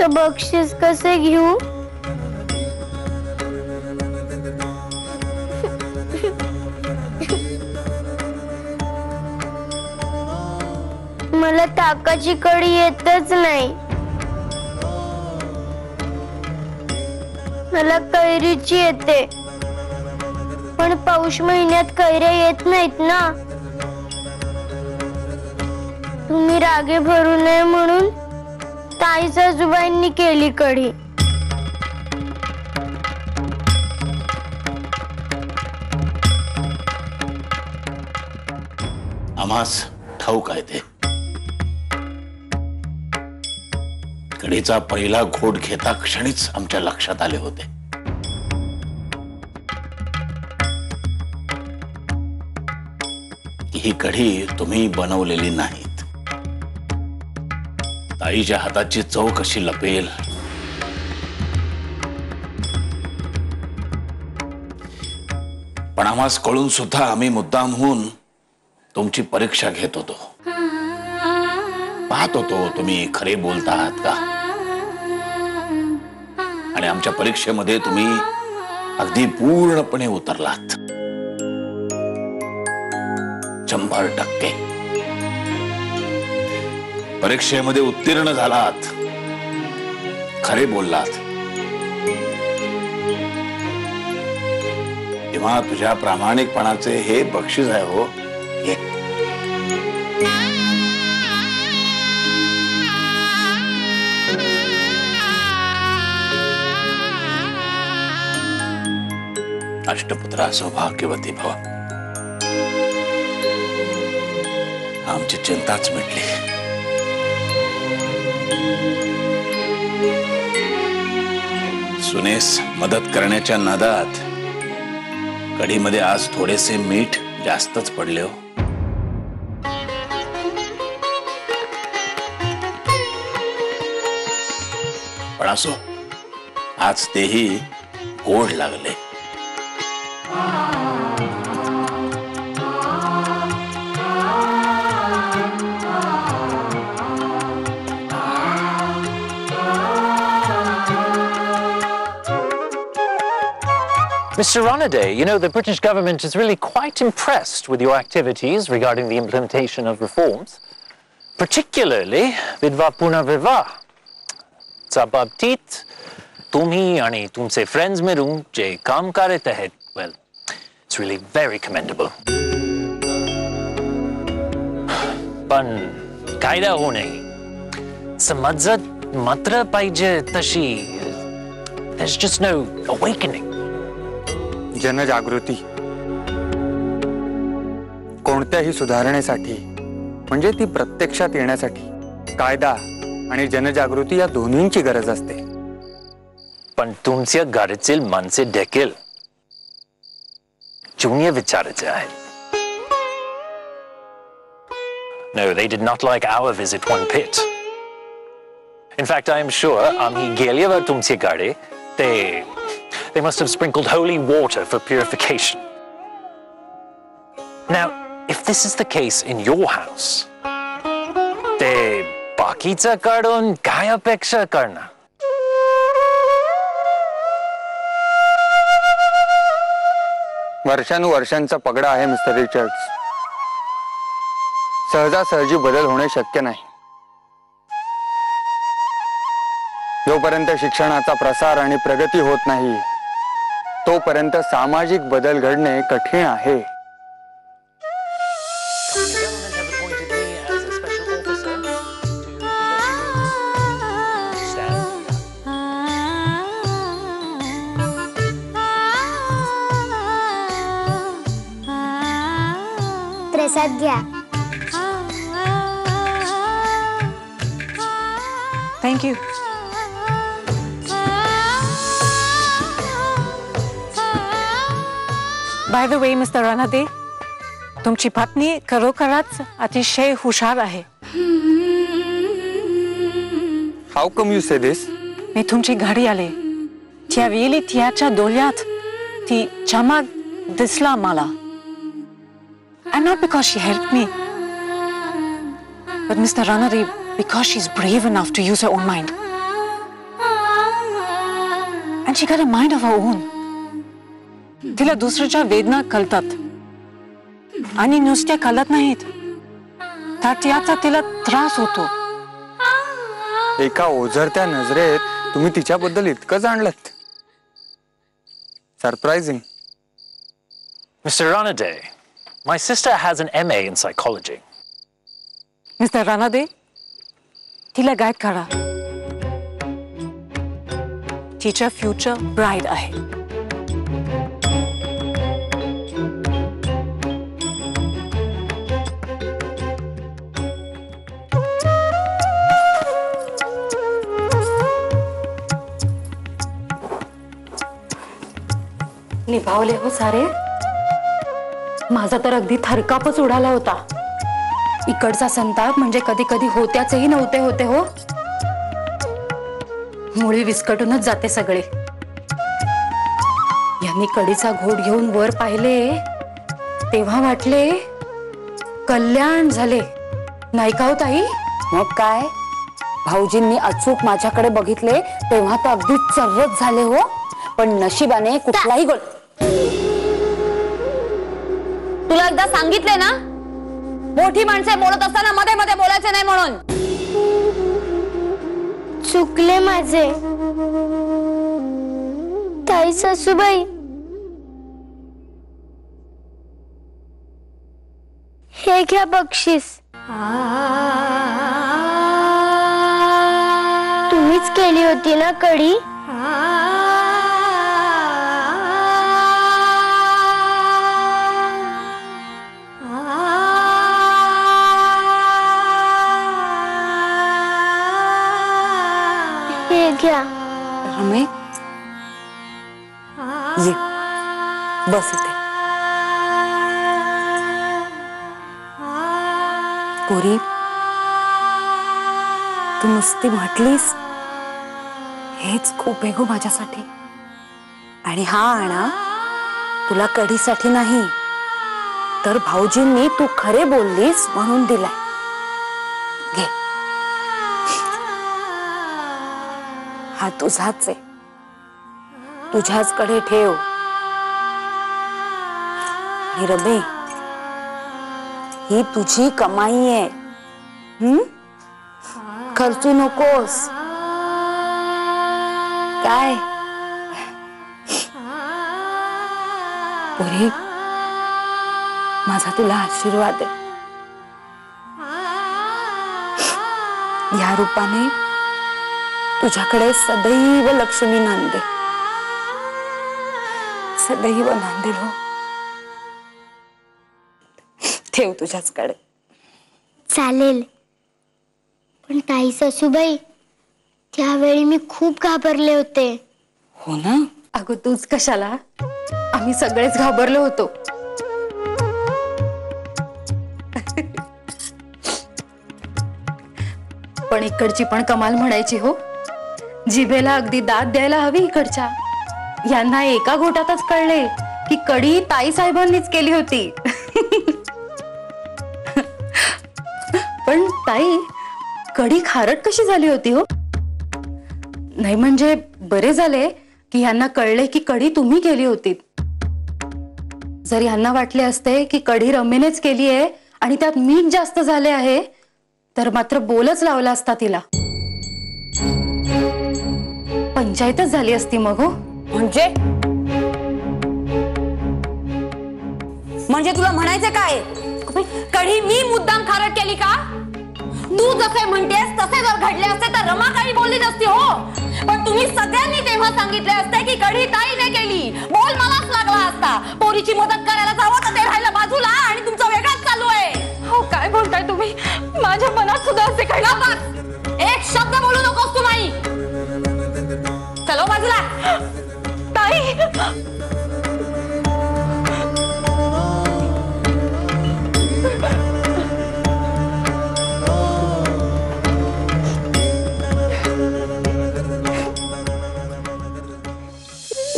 आता बक्षीस कसे घेऊ? मला ताकाची कढी येतच नाही. मला कैरीची येते, पण पौष महिन्यात कैऱ्या येत नाहीत ना. तुम्ही रागे भरू नये म्हणून ताई सासूबाईंनी केली कढी. आम्हास ठाऊक आहे ते. कढीचा पहिला घोट घेता क्षणीच आमच्या लक्षात आले होते. ही कढी तुम्ही बनवलेली नाहीत. ताईच्या हाताची चव कशी लपेल. पण आम्हास कळून सुद्धा आम्ही मुद्दामहून तुमची परीक्षा घेत होतो. पाहत होतो तुम्ही खरे बोलत आहात का. आणि आमच्या परीक्षेमध्ये तुम्ही अगदी पूर्णपणे उतरलात. 100% परीक्षेमध्ये उत्तीर्ण झालात. खरे बोललात. तेव्हा तुझ्या प्रामाणिकपणाचे हे बक्षीस आहे हो. हे अष्टपुत्रा सौभाग्यवती भव. आमची चिंताच मिटली. सुनेस मदत करण्याच्या नादात कढीमध्ये आज थोडेसे मीठ जास्तच पडले हो. पण असो, आज तेही गोड लागले. Mr. Ronaday, you know, the British government is really quite impressed with your activities regarding the implementation of reforms, particularly Vidva Punarvivah. च्या बाबतीत तुम्ही आणि तुमचे फ्रेंड्स मिळून जे काम करत आहेत, well, it's really very commendable. पण कायदा होणे, समजत मात्र पाहिजे तशी. There's just no awakening. जनजागृती कोणत्याही सुधारणेसाठी म्हणजे ती प्रत्यक्षात येण्यासाठी कायदा आणि जनजागृती या दोन्हींची गरज असते. पण तुमच्या घरातील माणसे देखील जुन्या विचाराचे आहेत. No, they did not like our visit one bit. In fact, I am sure आम्ही गेल्यावर तुमच्याकडे they must have sprinkled holy water for purification. Now, if this is the case in your house, ते बाकीचं काढून काय अपेक्षा करणार? वर्षानुवर्षांचा पगडा आहे मिस्टर रिचर्ड्स. सहजासहजी बदल होणे शक्य नाही. जोपर्यंत शिक्षणाचा प्रसार आणि प्रगती होत नाही तोपर्यंत सामाजिक बदल घडणे कठीण आहे. प्रसाद घ्या. Thank you. By the way mister Ranade, तुमची पत्नी खरोखरच अतिशय हुशार आहे. हाऊ कम यू से दिस? मी तुमची घरी आले त्यावेळी तिच्या डोळ्यात ती चमक दिसला मला. And not because she helped me, but Mr. Ranade, because she's brave enough to use her own mind. And she got a mind of her own. तिला दुसऱ्याच्या वेदना कळतात आणि नुसत्या कळत नाहीत, तर त्याचा तिला त्रास होतो. एका ओझरत्या नजरेत तुम्ही तिच्याबद्दल इतकं जाणलत. Surprising. Mr. Ranaday, my sister has an MA in psychology. Mister Ranade, तिला गाईड करा. तिच्या फ्युचर ब्राईड आहे. निभावले हो सारे. माझा तर अगदी थरकापच उडाला होता. इकडचा संताप म्हणजे कधी कधी होत्याचेही नव्हते होते हो. मुळी विस्कटूनच जाते सगळे. यांनी कडीचा घोट घेऊन वर पाहिले तेव्हा वाटले कल्याण झाले, नाही का हो ताई? मग काय, भाऊजींनी अचूक माझ्याकडे बघितले तेव्हा तर अगदी चर्रच झाले हो. पण नशिबाने कुठलाही गोल. तुला एकदा सांगितले ना, मोठी माणसे बोलत असताना मध्ये मध्ये बोलायचे नाही म्हणून. चुकले माझे. ताई सासूबाई, हे घ्या बक्षीस. तुम्हीच केली होती ना कढी? हे घ्या. रमे, ये बस इथे. पोरी, तू नुसती म्हटलीस हेच खूप आहे गो माझ्यासाठी. आणि हा आणा तुला कढीसाठी नाही, तर भाऊजींनी तू खरे बोललीस म्हणून दिलाय. घे, हा तुझाच आहे, तुझ्याच कडे ठेव. आणि रमे, ही तुझी कमाई आहे, खर्चू नकोस. काय पोरी, माझा तुला आशीर्वाद आहे. या रूपाने तुझ्याकडे सदैव लक्ष्मी नांदे, सदैव नांदेल हो. ठेव तुझ्याचकडे. चालेल. पण ताई सासूबाई, त्यावेळी मी खूप घाबरले होते. हो ना. अगं तूच कशाला, आम्ही सगळेच घाबरलो होतो. पण इकडची पण कमाल म्हणायची हो. जिभेला अगदी दाद द्यायला हवी इकडच्या. यांना एका घोटातच कळले की कढी ताई साहेबांनीच केली होती. पण ताई, कढी खारट कशी झाली होती हो? नाही म्हणजे बरे झाले की यांना कळले की कढी तुम्ही केली होती. जर यांना वाटले असते की कढी रमेनेच केली आहे आणि त्यात मीठ जास्त झाले आहे, तर मात्र बोलच लावला असता तिला. पंचायतच झाली असती मग हो. म्हणजे तुला म्हणायचं काय, कढी मी मुद्दाम खारट केली का? तू जसे म्हणतेस तसे जर घडले असते तर रमा काही बोलली नसती हो. पण तुम्ही सगळ्यांनी तेव्हा सांगितले असते की कढी ताईने केली, बोल मलाच लागला असता. पोरीची मदत करायला जावं तर ते राहिलं बाजूला आणि तुमचं वेगळंच चालू आहे. हो काय बोलताय तुम्ही? माझ्या मनात सुद्धा असे काही. एक शब्द बोलू नकोस तू माई. चलो बाजूला. ताई,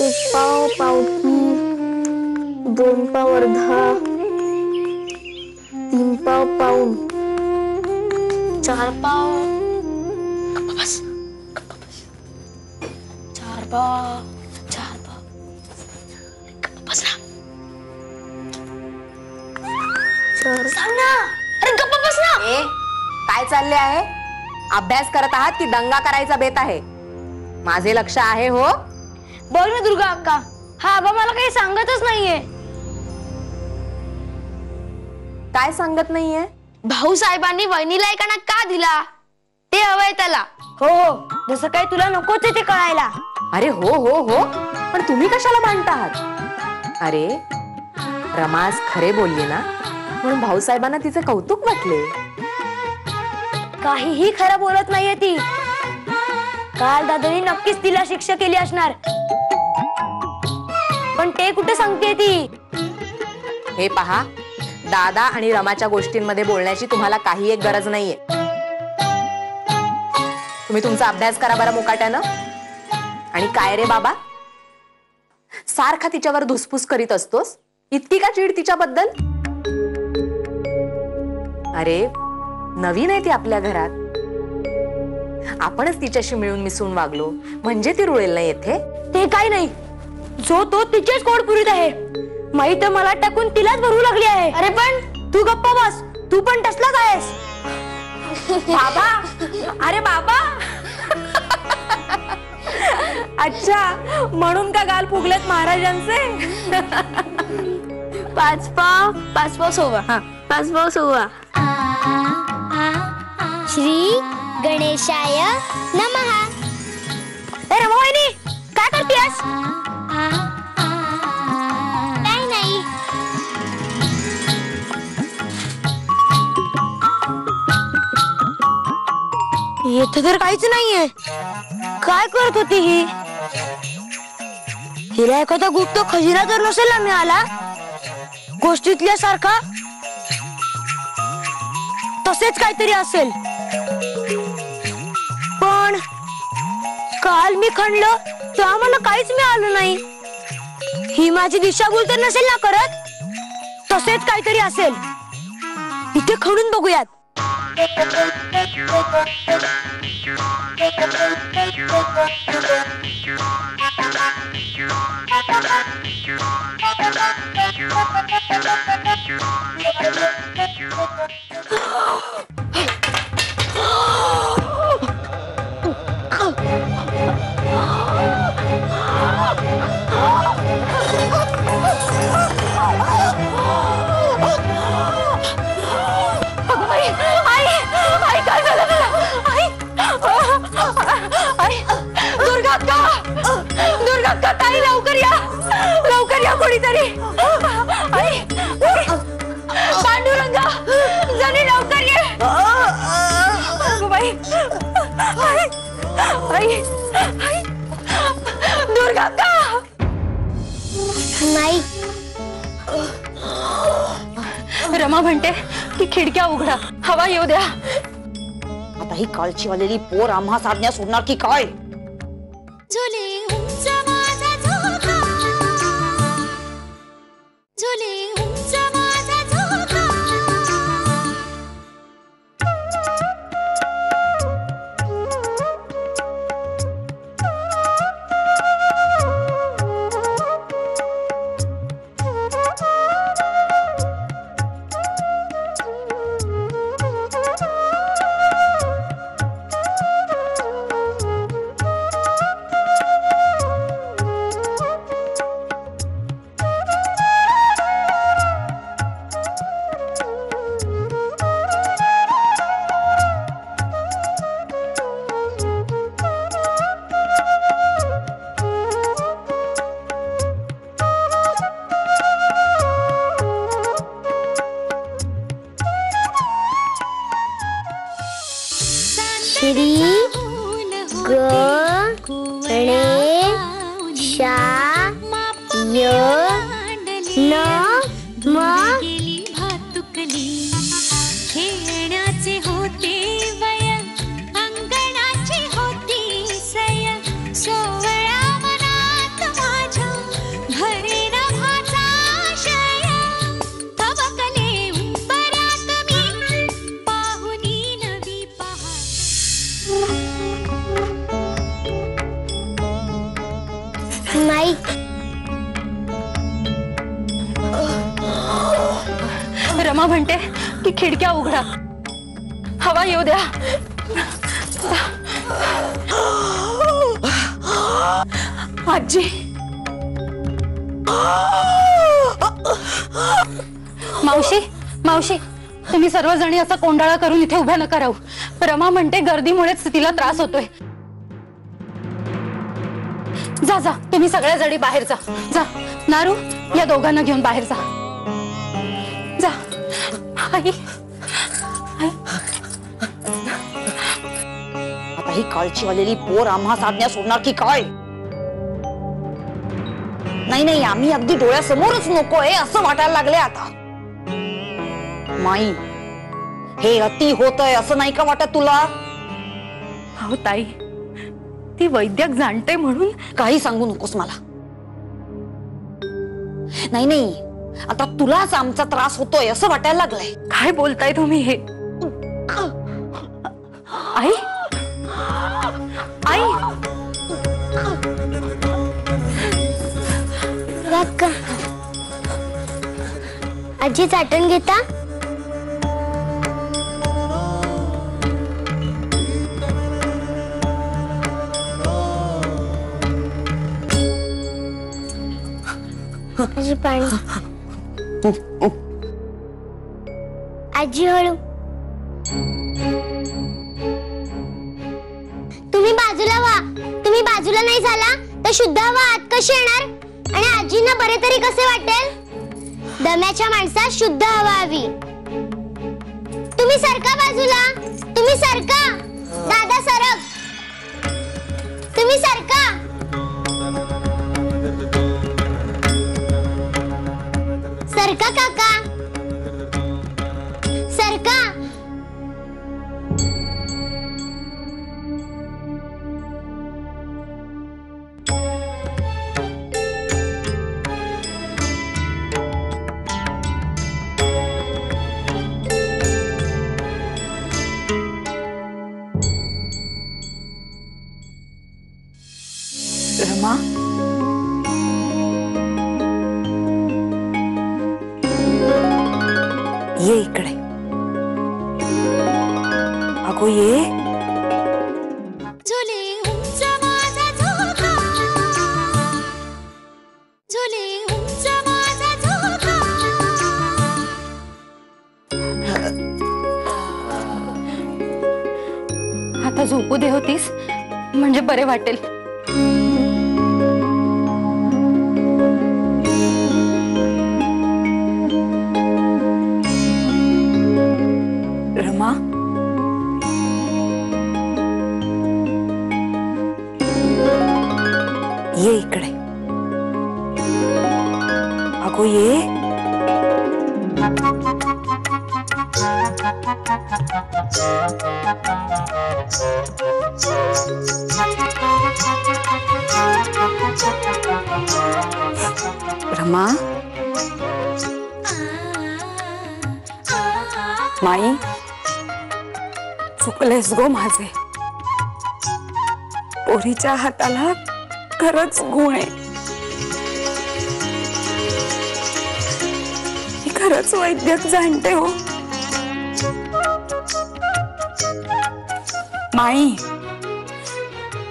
एक पाव पावती, 2 पाव अर्धा, 3 पाव पाऊण, 4 पाव, 4 पाव, सांग ना. अरे गप्पा बस ना. ए काय चालले आहे? अभ्यास करत आहात की दंगा करायचा बेत आहे? माझे लक्ष आहे हो. बोल ना दुर्गा अक्का. हा आबा मला काही सांगतच नाहीये. काय सांगत नाहीये? भाऊसाहेबांनी वहिनीला एक आणा का दिला ते हवंय त्याला. हो जसं काही तुला नकोच ते कळायला. अरे हो हो हो, पण तुम्ही कशाला भांडता आहात? अरे रमास खरे बोलली ना, म्हणून भाऊसाहेबांना तिचे कौतुक वाटले. काहीही खरं बोलत नाहीये ती. काल दादानी नक्कीच तिला शिक्षा केली असणार, पण ते कुठे सांगते ती. हे पहा, दादा आणि रमाच्या गोष्टींमध्ये बोलण्याची तुम्हाला काही एक गरज नाहीये. तुम्ही तुमचा अभ्यास करा बरं मुकाट्यानं. आणि काय रे बाबा, सारखा तिच्यावर धुसफूस करीत असतोस? इतकी का चीड तिच्याबद्दल? अरे नवीन आहे ती आपल्या घरात. आपणच तिच्याशी मिळून मिसळून वागलो म्हणजे ती रुळेल नाही येथे. ते काही नाही, जो तो तिचेच कोड पुरीत आहे. माई तर मला टाकून तिलाच भरू लागली आहे. अरे पण तू गप्पा बस, तू पण तसलाच आहेस. बाबा, अरे बाबा. अच्छा, म्हणून का गाल फुगलेत महाराजांचे? पाच पाव सोवा. हा 5 पाव सोवा. श्री गणेशाय नमः. ए रमावहिनी, काय करतेस? काय नाही. येथे तर काहीच नाहीये. काय करत होती ही? हिला एखादा गुप्त खजिना तर नसेल ना मिळाला गोष्टीतल्या सारखा? तसेच काहीतरी असेल. पण काल मी खणलं तेव्हा मला काहीच मिळालं नाही. ही माझी दिशाभूल तर नसेल ना करत? तसेच काहीतरी असेल. इथे खणून बघूयात. दुर्गा ताई, लवकर या कोणीतरी. पांडुरंगा, जणी लवकर ये. दुर्गा नाही. रमा म्हणते की खिडक्या उघडा, हवा येऊ द्या. आता ही कालची आलेली पोर आम्हा साधण्या सोडणार की काय? झुले उंच माझा झोका, झुले उंच माझा झोका. श्री गणेशाय नमः. खेळण्याचे होते वय, अंगणाची होती सय. सोवळ्या मनात माझ्या भरे नभाचा आशय. तवकले उंबऱ्यात मी पाहुनी नवी पहाट. नाही. रमा म्हणते की खिडक्या उघडा, हवा येऊ द्या. आजी, मावशी मावशी, तुम्ही सर्वजणी असा कोंडाळा करून इथे उभ्या नका राहू. रमा म्हणते गर्दीमुळेच तिला त्रास होतोय. जा जा, तुम्ही सगळ्या जणी बाहेर जा. जा नारू, या दोघांना घेऊन बाहेर जा. जा. आई, आता ही काळची आलेली पोर आम्हा साधण्या सोडणार की काय? नाही नाही, आम्ही अगदी डोळ्यासमोरच नकोय असं वाटायला लागले आता. माई, हे अति होतंय असं नाही का वाटत तुला? अहो ताई, ती वैद्यक जाणते म्हणून काही सांगू नकोस मला. नाही नाही, आता तुलाच आमचा त्रास होतोय असं वाटायला लागलंय. काय बोलताय तुम्ही हे? आई, आई, आजी चाटण घेता? पाणी. आजी हळू. तुम्ही बाजूला व्हा. तुम्ही बाजूला नाही झाला तर शुद्ध हवा आत कशी येणार? आणि आजींना बरे तरी कसे वाटेल? दम्याच्या माणसात शुद्ध हवा हवी. तुम्ही सरका बाजूला. तुम्ही सरका. दादा सरक. तुम्ही सरका. सरका काका. सरका. रमा, ये इकडे. अगो ये. झुले उंच माझा झोका, झुले उंच माझा झोका. आता झोपू दे होतीस म्हणजे बरे वाटेल. रमा, ये इकडे. अगो ये. रमा, माई, चुकलेस गो माझे. पोरीच्या हाताला खरंच गुण आहे. ही खरंच वैद्यक जाणते हो. माई,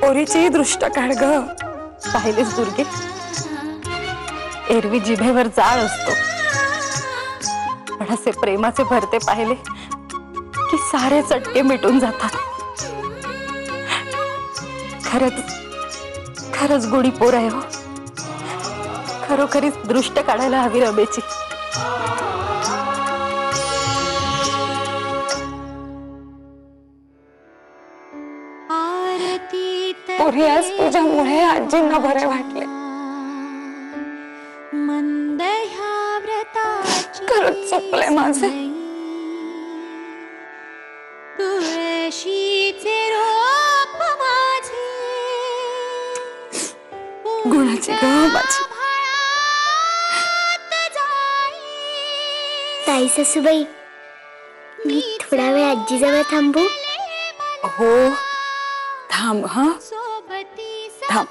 पोरीची दृष्ट काढ ग. पाहिलेच दुर्गे, एरवी जिभेवर जाळ असतो, पण असे प्रेमाचे भरते पाहिले की सारे चटके मिटून जातात. खरंच खरंच गोडी पोर आहे हो. खरोखरीच दृष्ट काढायला हवी रमेची. पोरी, आज तुझ्यामुळे आजींना बरे वाटले. मंद ह्या व्रताची खरंच चुकले माझे. तुळशीचे रोप माझे, गुणाची ग माझी. ताई सासूबाई, मी थोडा वेळ आजीजवळ थांबू? हो, थांब. हा, थांब.